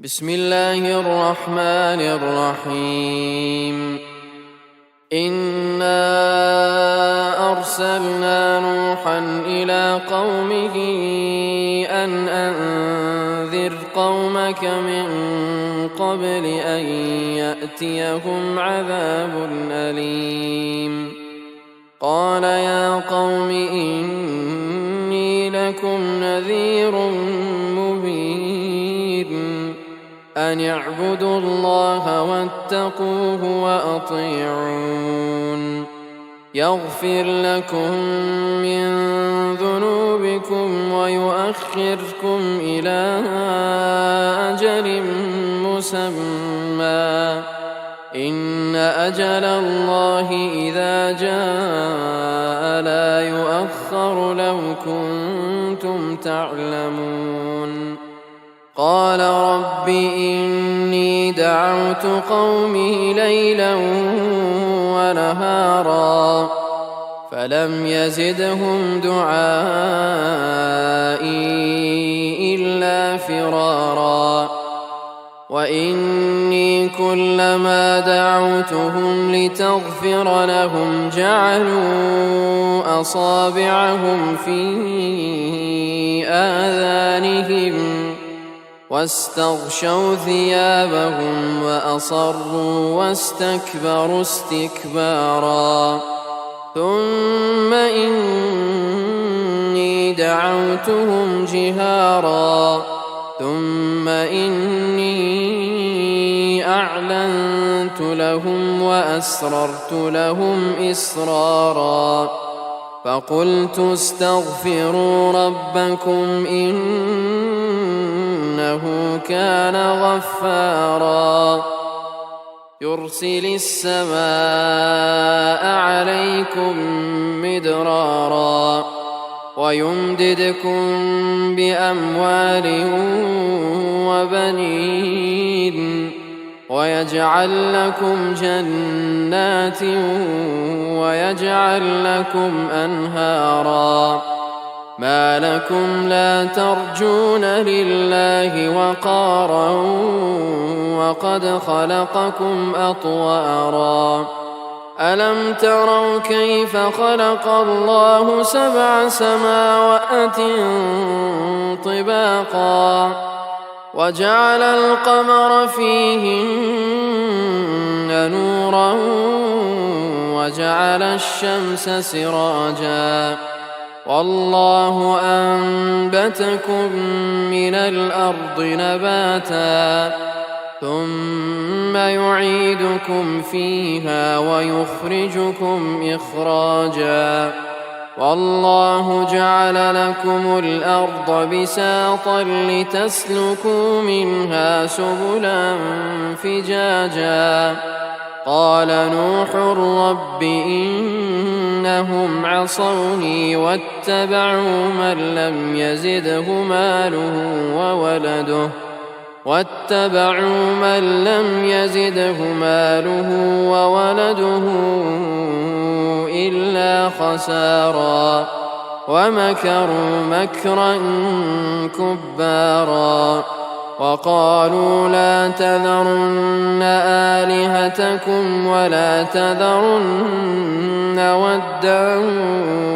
بسم الله الرحمن الرحيم. إنا أرسلنا نوحا إلى قومه أن أنذر قومك من قبل أن يأتيهم عذاب أليم. قال يا قوم إني لكم نذير مبين أن اعبدوا الله واتقوه وأطيعون يغفر لكم من ذنوبكم ويؤخركم إلى أجل مسمى إن أجل الله إذا جاء لا يؤخر لو كنتم تعلمون. قال رب إني دعوت قومي ليلا ونهارا فلم يزدهم دعائي إلا فرارا وإني كلما دعوتهم لتغفر لهم جعلوا أصابعهم في آذانهم واستغشوا ثيابهم وأصروا واستكبروا استكبارا ثم إني دعوتهم جهارا ثم إني أعلنت لهم وأسررت لهم إسرارا فقلت استغفروا ربكم إنه كان غفارا يرسل السماء عليكم مدرارا ويمددكم بأموال وبنين ويجعل لكم جنات ويجعل لكم أنهارا ما لكم لا ترجون لله وقارا وقد خلقكم أطوارا ألم تروا كيف خلق الله 7 سماوات طباقا وجعل القمر فيهن نورا وجعل الشمس سراجا والله أنبتكم من الأرض نباتا ثم يعيدكم فيها ويخرجكم إخراجا والله جعل لكم الأرض بساطا لتسلكوا منها سبلا فجاجا قال نوح رب إنهم عصوني واتبعوا من لم يزده ماله وولده إلا خسارا ومكروا مكرا كبارا وقالوا لا تذرن آلهتكم ولا تذرن ودا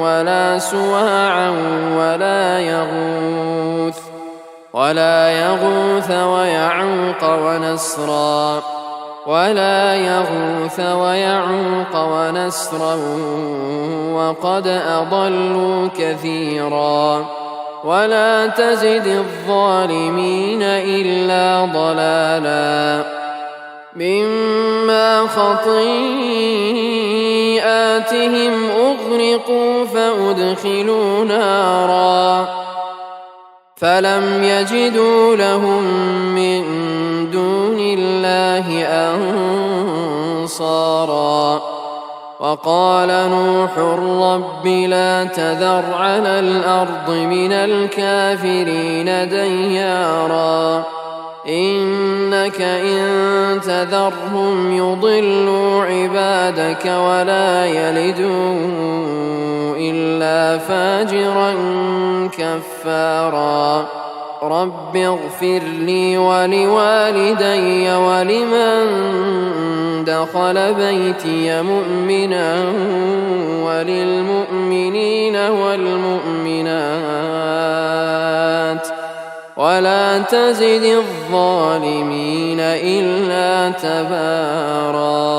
ولا سواعا ولا يغوث ويعوق ونسرا وقد أضلوا كثيرا ولا تزد الظالمين إلا ضلالا مما خطيئاتهم أغرقوا فأدخلوا نارا فلم يجدوا لهم من دون الله أنصارا وقال نوح رب لا تذر على الأرض من الكافرين ديارا إنك إن تذرهم يضلوا عبادك ولا يلدوا إلا فاجرا كفارا رب اغفر لي ولوالدي ولمن دخل بيتي مؤمنا وللمؤمنين والمؤمنات ولا تزد الظالمين إلا تباراً.